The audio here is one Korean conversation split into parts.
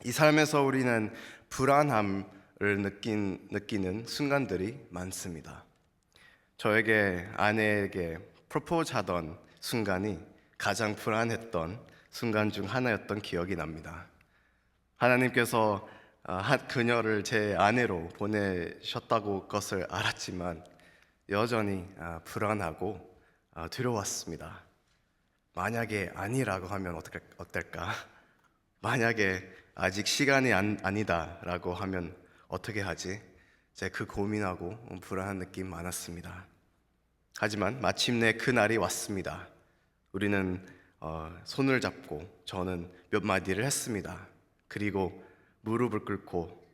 이 삶에서 우리는 불안함을 느끼는 순간들이 많습니다. 저에게 아내에게 프로포즈 하던 순간이 가장 불안했던 순간 중 하나였던 기억이 납니다. 하나님께서 그녀를 제 아내로 보내셨다고 것을 알았지만 여전히 불안하고 두려웠습니다. 만약에 아니라고 하면 어떨까? 만약에 아직 시간이 아니다라고 하면 어떻게 하지? 제가 그 고민하고 불안한 느낌 많았습니다. 하지만 마침내 그 날이 왔습니다. 우리는 손을 잡고 저는 몇 마디를 했습니다. 그리고 무릎을 꿇고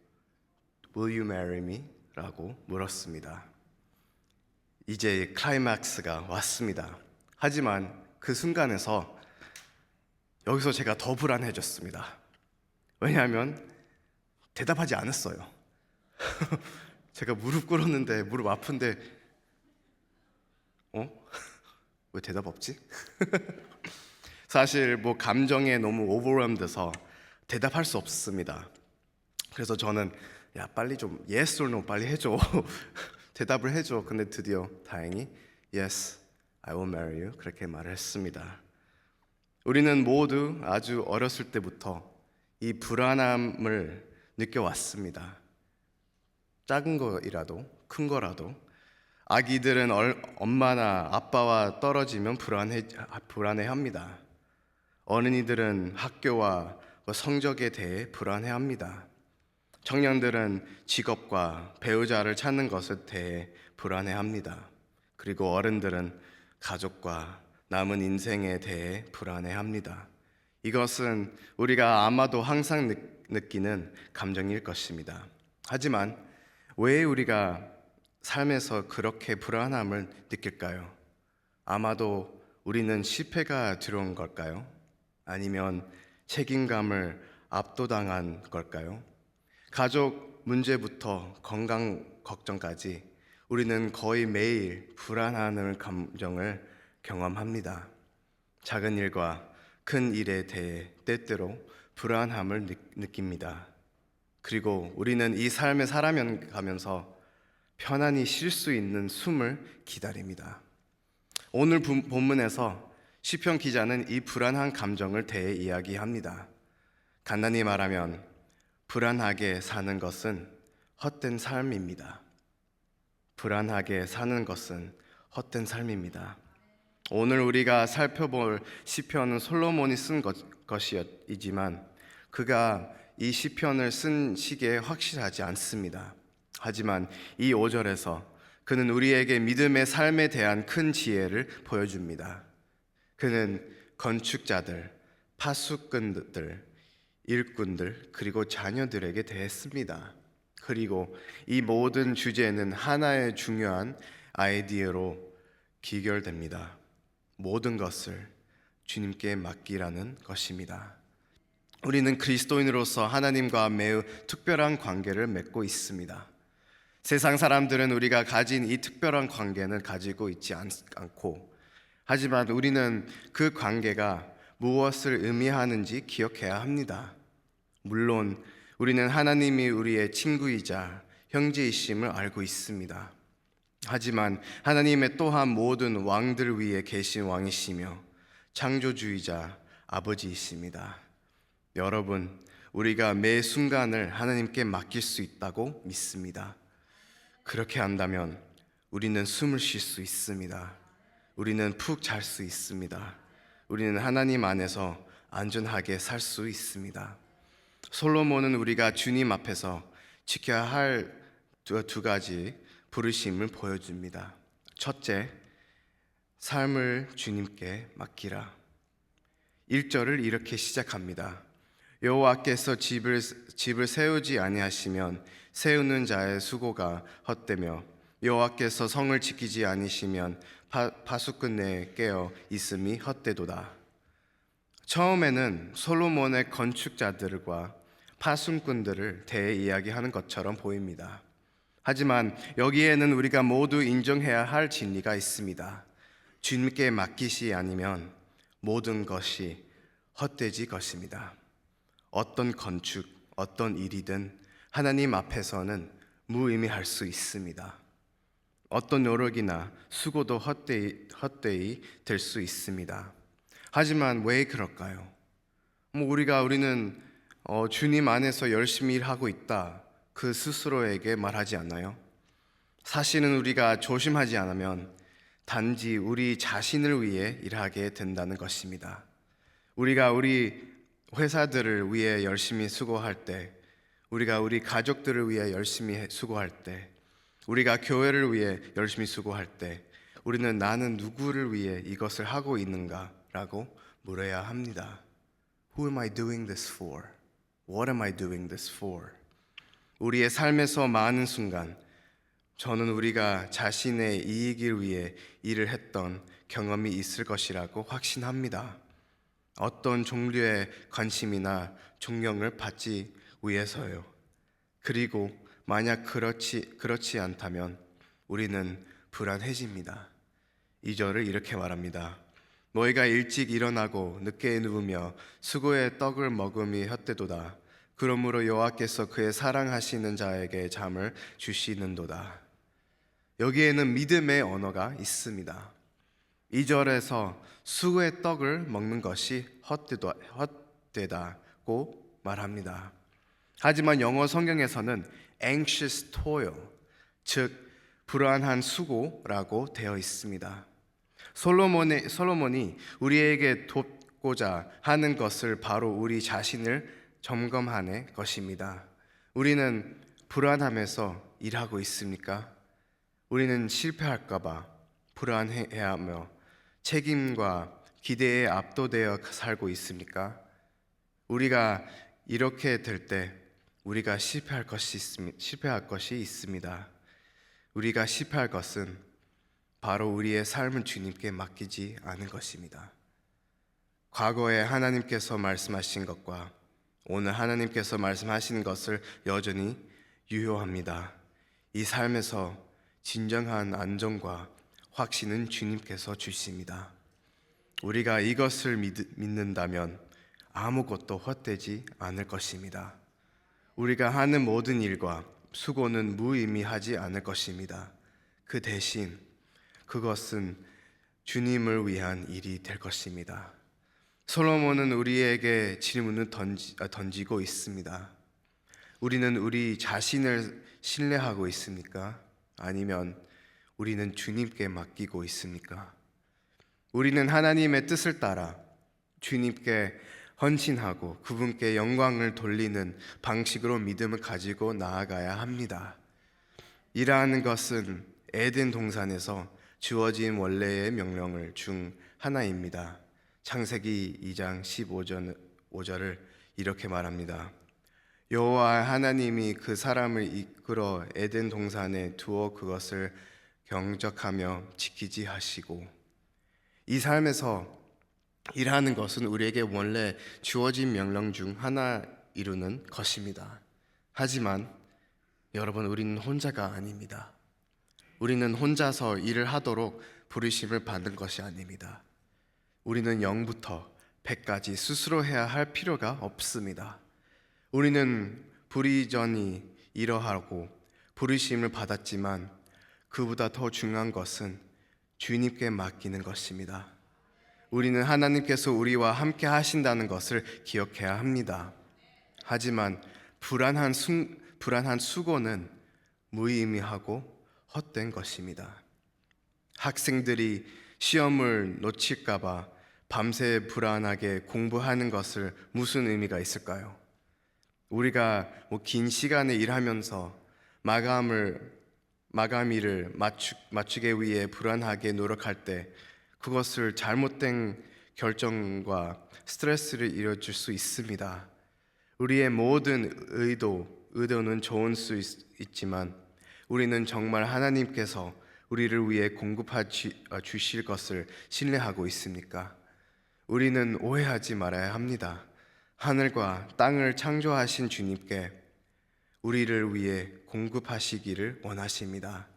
Will you marry me? 라고 물었습니다. 이제 클라이맥스가 왔습니다. 하지만 그 순간에서 여기서 제가 더 불안해졌습니다. 왜냐하면 대답하지 않았어요. 제가 무릎 꿇었는데 무릎 아픈데 왜 대답 없지? 사실 감정에 너무 오버웰드돼서 대답할 수 없습니다. 그래서 저는 야 빨리 좀 yes or no 빨리 해줘. 대답을 해줘. 근데 드디어 다행히 yes, I will marry you 그렇게 말을 했습니다. 우리는 모두 아주 어렸을 때부터 이 불안함을 느껴왔습니다. 작은 거이라도 큰 거라도 아기들은 엄마나 아빠와 떨어지면 불안해합니다. 어린이들은 학교와 성적에 대해 불안해합니다. 청년들은 직업과 배우자를 찾는 것에 대해 불안해합니다. 그리고 어른들은 가족과 남은 인생에 대해 불안해합니다. 이것은 우리가 아마도 항상 느끼는 감정일 것입니다. 하지만 왜 우리가 삶에서 그렇게 불안함을 느낄까요? 아마도 우리는 실패가 두려운 걸까요? 아니면 책임감을 압도당한 걸까요? 가족 문제부터 건강 걱정까지 우리는 거의 매일 불안한 감정을 경험합니다. 작은 일과 큰 일에 대해 때때로 불안함을 느낍니다. 그리고 우리는 이 삶을 살아가면서 편안히 쉴 수 있는 숨을 기다립니다. 오늘 본문에서 시편 기자는 이 불안한 감정을 대해 이야기합니다. 간단히 말하면 불안하게 사는 것은 헛된 삶입니다. 불안하게 사는 것은 헛된 삶입니다. 오늘 우리가 살펴볼 시편은 솔로몬이 쓴 것이지만 그가 이 시편을 쓴 시기에 확실하지 않습니다. 하지만 이 5절에서 그는 우리에게 믿음의 삶에 대한 큰 지혜를 보여줍니다. 그는 건축자들, 파수꾼들, 일꾼들, 그리고 자녀들에게 대했습니다. 그리고 이 모든 주제는 하나의 중요한 아이디어로 귀결됩니다. 모든 것을 주님께 맡기라는 것입니다. 우리는 그리스도인으로서 하나님과 매우 특별한 관계를 맺고 있습니다. 세상 사람들은 우리가 가진 이 특별한 관계는 가지고 있지 않고, 하지만 우리는 그 관계가 무엇을 의미하는지 기억해야 합니다. 물론 우리는 하나님이 우리의 친구이자 형제이심을 알고 있습니다. 하지만 하나님의 또한 모든 왕들 위에 계신 왕이시며 창조주이자 아버지이십니다. 여러분, 우리가 매 순간을 하나님께 맡길 수 있다고 믿습니다. 그렇게 한다면 우리는 숨을 쉴 수 있습니다. 우리는 푹 잘 수 있습니다. 우리는 하나님 안에서 안전하게 살 수 있습니다. 솔로몬은 우리가 주님 앞에서 지켜야 할 두 가지 부르심을 보여줍니다. 첫째, 삶을 주님께 맡기라. 1절을 이렇게 시작합니다. 여호와께서 집을 세우지 아니하시면 세우는 자의 수고가 헛되며 여호와께서 성을 지키지 아니시면 파수꾼에 깨어 있음이 헛되도다. 처음에는 솔로몬의 건축자들과 파수꾼들을 대해 이야기하는 것처럼 보입니다. 하지만 여기에는 우리가 모두 인정해야 할 진리가 있습니다. 주님께 맡기시 아니면 모든 것이 헛되지 것입니다. 어떤 건축, 어떤 일이든 하나님 앞에서는 무의미할 수 있습니다. 어떤 노력이나 수고도 헛되이 될 수 있습니다. 하지만 왜 그럴까요? 우리는 주님 안에서 열심히 일하고 있다, 그 스스로에게 말하지 않나요? 사실은 우리가 조심하지 않으면 단지 우리 자신을 위해 일하게 된다는 것입니다. 우리가 우리 회사들을 위해 열심히 수고할 때, 우리가 우리 가족들을 위해 열심히 수고할 때, 우리가 교회를 위해 열심히 수고할 때, 우리는 나는 누구를 위해 이것을 하고 있는가라고 물어야 합니다. Who am I doing this for? What am I doing this for? 우리의 삶에서 많은 순간 저는 우리가 자신의 이익을 위해 일을 했던 경험이 있을 것이라고 확신합니다. 어떤 종류의 관심이나 존경을 받지 위해서요. 그리고 만약 그렇지 않다면 우리는 불안해집니다. 2절을 이렇게 말합니다. 너희가 일찍 일어나고 늦게 누우며 수고의 떡을 먹음이 헛되도다. 그러므로 여호와께서 그의 사랑하시는 자에게 잠을 주시는도다. 여기에는 믿음의 언어가 있습니다. 2절에서 수고의 떡을 먹는 것이 헛되다고 말합니다. 하지만 영어 성경에서는 anxious toil, 즉 불안한 수고라고 되어 있습니다. 솔로몬이 우리에게 돕고자 하는 것을 바로 우리 자신을 점검하는 것입니다. 우리는 불안하면서 일하고 있습니까? 우리는 실패할까봐 불안해하며 책임과 기대에 압도되어 살고 있습니까? 우리가 이렇게 될 때 우리가 실패할 것이 있습니다. 우리가 실패할 것은 바로 우리의 삶을 주님께 맡기지 않은 것입니다. 과거에 하나님께서 말씀하신 것과 오늘 하나님께서 말씀하시는 것을 여전히 유효합니다. 이 삶에서 진정한 안정과 확신은 주님께서 주십니다. 우리가 이것을 믿는다면 아무것도 헛되지 않을 것입니다. 우리가 하는 모든 일과 수고는 무의미하지 않을 것입니다. 그 대신 그것은 주님을 위한 일이 될 것입니다. 솔로몬은 우리에게 질문을 던지고 있습니다. 우리는 우리 자신을 신뢰하고 있습니까? 아니면 우리는 주님께 맡기고 있습니까? 우리는 하나님의 뜻을 따라 주님께 헌신하고 그분께 영광을 돌리는 방식으로 믿음을 가지고 나아가야 합니다. 일하는 것은 에덴 동산에서 주어진 원래의 명령 중 하나입니다. 창세기 2장 15절을 이렇게 말합니다. 여호와 하나님이 그 사람을 이끌어 에덴 동산에 두어 그것을 경작하며 지키지 하시고. 이 삶에서 일하는 것은 우리에게 원래 주어진 명령 중 하나 이루는 것입니다. 하지만 여러분, 우리는 혼자가 아닙니다. 우리는 혼자서 일을 하도록 부르심을 받은 것이 아닙니다. 우리는 0부터 100까지 스스로 해야 할 필요가 없습니다. 우리는 부리전이 이러하고 부르심을 받았지만 그보다 더 중요한 것은 주님께 맡기는 것입니다. 우리는 하나님께서 우리와 함께 하신다는 것을 기억해야 합니다. 하지만 불안한 수고는 무의미하고 헛된 것입니다. 학생들이 시험을 놓칠까봐 밤새 불안하게 공부하는 것을 무슨 의미가 있을까요? 우리가 긴 시간에 일하면서 마감일을 맞추기 위해 불안하게 노력할 때 그것을 잘못된 결정과 스트레스를 이뤄줄 수 있습니다. 우리의 모든 의도는 좋은 수 있지만 우리는 정말 하나님께서 우리를 위해 공급해 주실 것을 신뢰하고 있습니까? 우리는 오해하지 말아야 합니다. 하늘과 땅을 창조하신 주님께 우리를 위해 공급하시기를 원하십니다.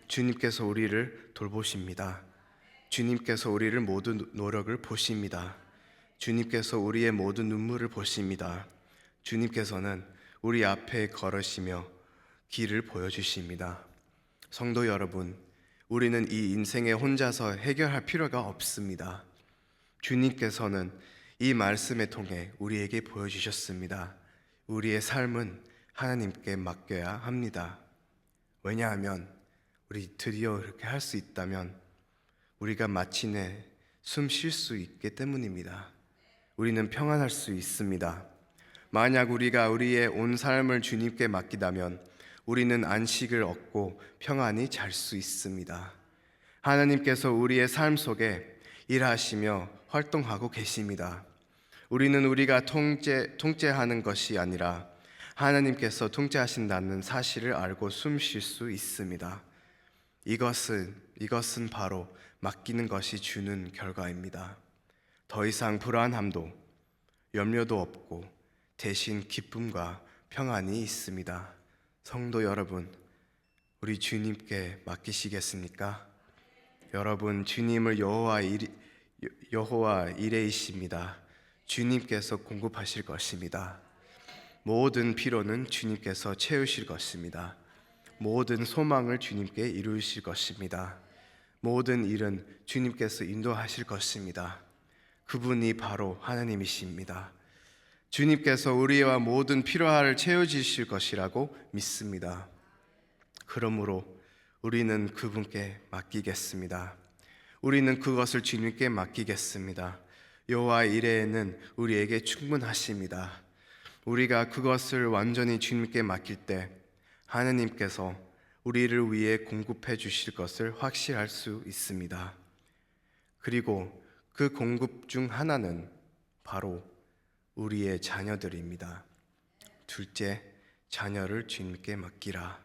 주님께서 우리를 돌보십니다. 주님께서 우리를 모든 노력을 보십니다. 주님께서 우리의 모든 눈물을 보십니다. 주님께서는 우리 앞에 걸으시며 길을 보여주십니다. 성도 여러분, 우리는 이 인생에 혼자서 해결할 필요가 없습니다. 주님께서는 이 말씀을 통해 우리에게 보여주셨습니다. 우리의 삶은 하나님께 맡겨야 합니다. 왜냐하면 우리 드디어 이렇게 할 수 있다면 우리가 마침내 숨 쉴 수 있기 때문입니다. 우리는 평안할 수 있습니다. 만약 우리가 우리의 온 삶을 주님께 맡기다면 우리는 안식을 얻고 평안히 잘 수 있습니다. 하나님께서 우리의 삶 속에 일하시며 활동하고 계십니다. 우리는 우리가 통제하는 것이 아니라 하나님께서 통제하신다는 사실을 알고 숨 쉴 수 있습니다. 이것은 바로 맡기는 것이 주는 결과입니다. 더 이상 불안함도 염려도 없고 대신 기쁨과 평안이 있습니다. 성도 여러분, 우리 주님께 맡기시겠습니까? 여러분, 주님을 여호와 이레이십니다. 주님께서 공급하실 것입니다. 모든 필요는 주님께서 채우실 것입니다. 모든 소망을 주님께 이루실 것입니다. 모든 일은 주님께서 인도하실 것입니다. 그분이 바로 하나님이십니다. 주님께서 우리와 모든 필요를 채워주실 것이라고 믿습니다. 그러므로 우리는 그분께 맡기겠습니다. 우리는 그것을 주님께 맡기겠습니다. 여호와 이레는 우리에게 충분하십니다. 우리가 그것을 완전히 주님께 맡길 때 하나님께서 우리를 위해 공급해 주실 것을 확신할 수 있습니다. 그리고 그 공급 중 하나는 바로 우리의 자녀들입니다. 둘째, 자녀를 주님께 맡기라.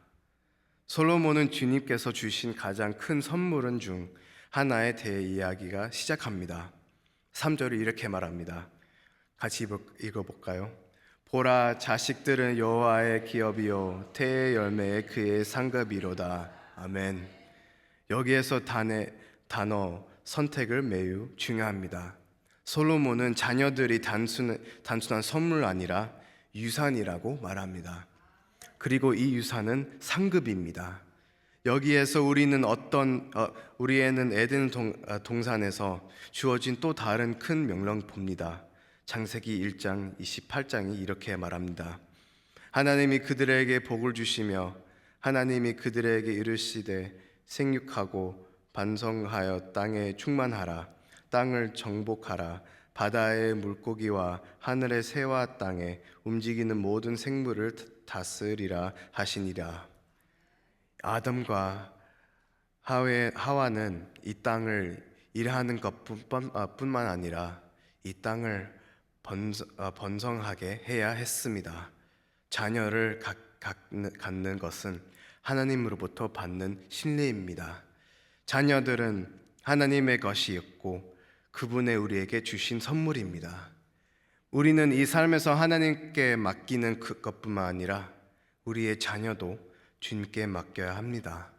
솔로몬은 주님께서 주신 가장 큰 선물은 중 하나에 대해 이야기가 시작합니다. 3절을 이렇게 말합니다. 같이 읽어볼까요? 보라, 자식들은 여호와의 기업이요 태의 열매에 그의 상급이로다. 아멘. 여기에서 단어 선택을 매우 중요합니다. 솔로몬은 자녀들이 단순한 선물 아니라 유산이라고 말합니다. 그리고 이 유산은 상급입니다. 여기에서 우리에는 에덴 동산에서 주어진 또 다른 큰 명령 봅니다. 창세기 1장 28장이 이렇게 말합니다. 하나님이 그들에게 복을 주시며 하나님이 그들에게 이르시되 생육하고 번성하여 땅에 충만하라. 땅을 정복하라. 바다의 물고기와 하늘의 새와 땅에 움직이는 모든 생물을 다스리라 하시니라. 아담과 하와는 이 땅을 일하는 것뿐만 아니라 이 땅을 번성하게 해야 했습니다. 자녀를 갖는 것은 하나님으로부터 받는 신뢰입니다. 자녀들은 하나님의 것이었고 그분의 우리에게 주신 선물입니다. 우리는 이 삶에서 하나님께 맡기는 것뿐만 아니라 우리의 자녀도 주님께 맡겨야 합니다.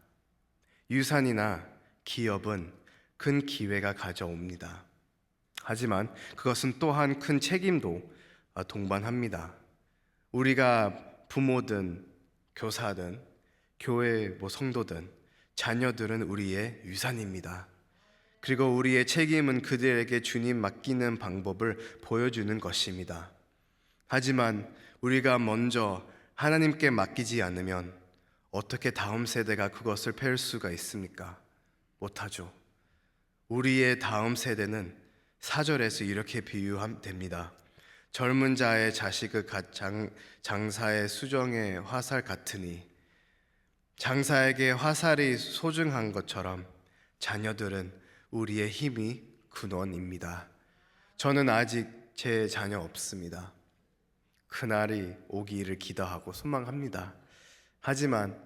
유산이나 기업은 큰 기회가 가져옵니다. 하지만 그것은 또한 큰 책임도 동반합니다. 우리가 부모든 교사든 교회 성도든 자녀들은 우리의 유산입니다. 그리고 우리의 책임은 그들에게 주님 맡기는 방법을 보여주는 것입니다. 하지만 우리가 먼저 하나님께 맡기지 않으면 어떻게 다음 세대가 그것을 배울 수가 있습니까? 못하죠. 우리의 다음 세대는 4절에서 이렇게 비유됩니다. 젊은 자의 자식의 장사의 수정의 화살 같으니 장사에게 화살이 소중한 것처럼 자녀들은 우리의 힘이 근원입니다. 저는 아직 제 자녀 없습니다. 그날이 오기를 기도하고 소망합니다. 하지만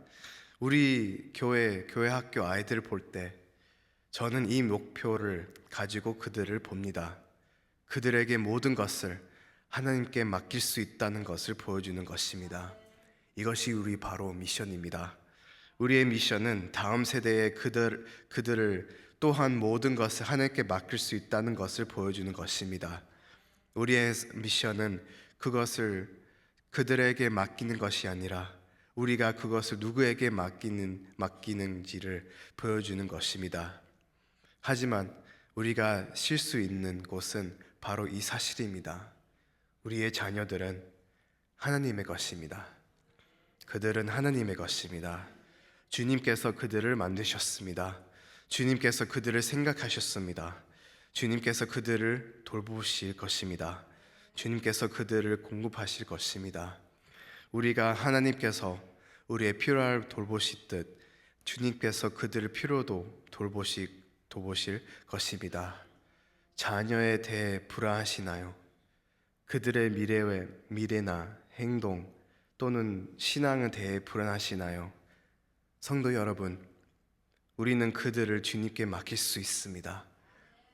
우리 교회 학교 아이들을 볼 때 저는 이 목표를 가지고 그들을 봅니다. 그들에게 모든 것을 하나님께 맡길 수 있다는 것을 보여주는 것입니다. 이것이 우리 바로 미션입니다. 우리의 미션은 다음 세대의 그들을 또한 모든 것을 하나님께 맡길 수 있다는 것을 보여주는 것입니다. 우리의 미션은 그것을 그들에게 맡기는 것이 아니라 우리가 그것을 누구에게 맡기는지를 보여주는 것입니다. 하지만 우리가 쉴 수 있는 곳은 바로 이 사실입니다. 우리의 자녀들은 하나님의 것입니다. 그들은 하나님의 것입니다. 주님께서 그들을 만드셨습니다. 주님께서 그들을 생각하셨습니다. 주님께서 그들을 돌보실 것입니다. 주님께서 그들을 공급하실 것입니다. 우리가 하나님께서 우리의 필요를 돌보시듯 주님께서 그들의 필요도 돌보실 것입니다. 자녀에 대해 불안하시나요? 그들의 미래나 행동 또는 신앙에 대해 불안하시나요? 성도 여러분, 우리는 그들을 주님께 맡길 수 있습니다.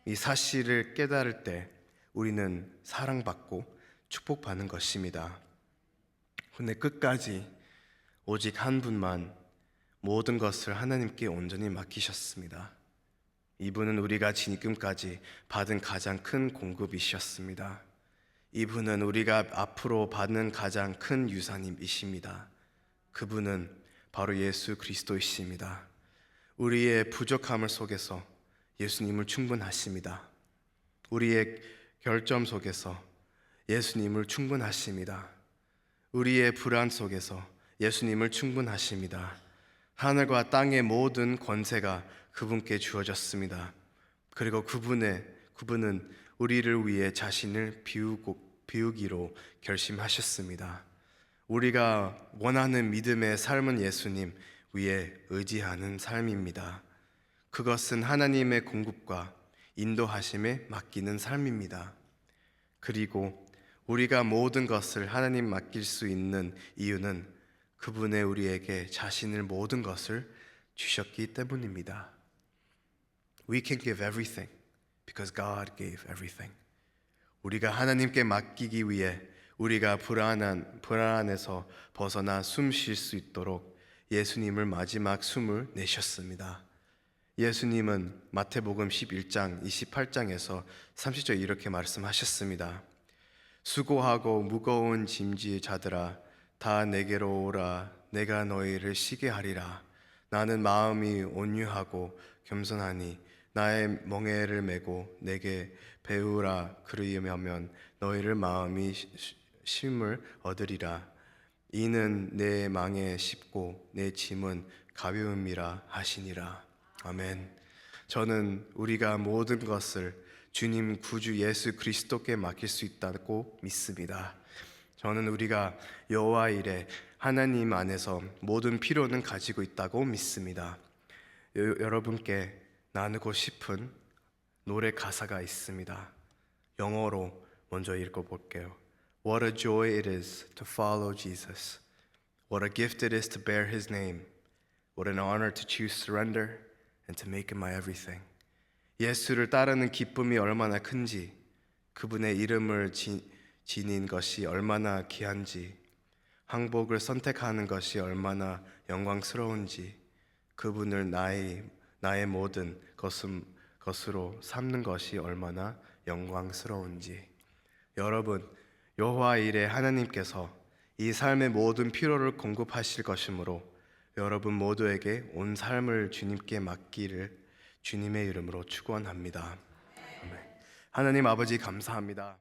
이 사실을 깨달을 때 우리는 사랑받고 축복받는 것입니다. 근데 끝까지 오직 한 분만 모든 것을 하나님께 온전히 맡기셨습니다. 이분은 우리가 지금까지 받은 가장 큰 공급이셨습니다. 이분은 우리가 앞으로 받는 가장 큰 유산이십니다. 그분은 바로 예수 그리스도이십니다. 우리의 부족함을 속에서 예수님을 충분하십니다. 우리의 결점 속에서 예수님을 충분하십니다. 우리의 불안 속에서 예수님을 충분하십니다. 하늘과 땅의 모든 권세가 그분께 주어졌습니다. 그리고 그분은 우리를 위해 자신을 비우기로 결심하셨습니다. 우리가 원하는 믿음의 삶은 예수님 위에 의지하는 삶입니다. 그것은 하나님의 공급과 인도하심에 맡기는 삶입니다. 그리고 우리가 모든 것을 하나님 맡길 수 있는 이유는 그분의 우리에게 자신을 모든 것을 주셨기 때문입니다. We can give everything because God gave everything. 우리가 하나님께 맡기기 위해 우리가 불안에서 벗어나 숨 쉴 수 있도록 예수님을 마지막 숨을 내셨습니다. 예수님은 마태복음 11장 28장에서 30절 이렇게 말씀하셨습니다. 수고하고 무거운 짐진 자들아 다 내게로 오라. 내가 너희를 쉬게 하리라. 나는 마음이 온유하고 겸손하니 나의 멍에를 메고 내게 배우라. 그리하면 너희를 마음이 쉼을 얻으리라. 이는 내 멍에 쉽고 내 짐은 가벼움이라 하시니라. 아멘. 저는 우리가 모든 것을 주님 구주 예수 그리스도께 맡길 수 있다고 믿습니다. 저는 우리가 여호와 일에 하나님 안에서 모든 필요는 가지고 있다고 믿습니다. 여러분께 나누고 싶은 노래 가사가 있습니다. 영어로 먼저 읽어볼게요. What a joy it is to follow Jesus. What a gift it is to bear His name. What an honor to choose surrender and to make Him my everything. 예수를 따르는 기쁨이 얼마나 큰지, 그분의 이름을 지닌 것이 얼마나 귀한지, 항복을 선택하는 것이 얼마나 영광스러운지, 그분을 나의 모든 것으로 삼는 것이 얼마나 영광스러운지. 여러분, 여호와 일에 하나님께서 이 삶의 모든 필요를 공급하실 것이므로 여러분 모두에게 온 삶을 주님께 맡기를 주님의 이름으로 축원합니다. 하나님 아버지 감사합니다.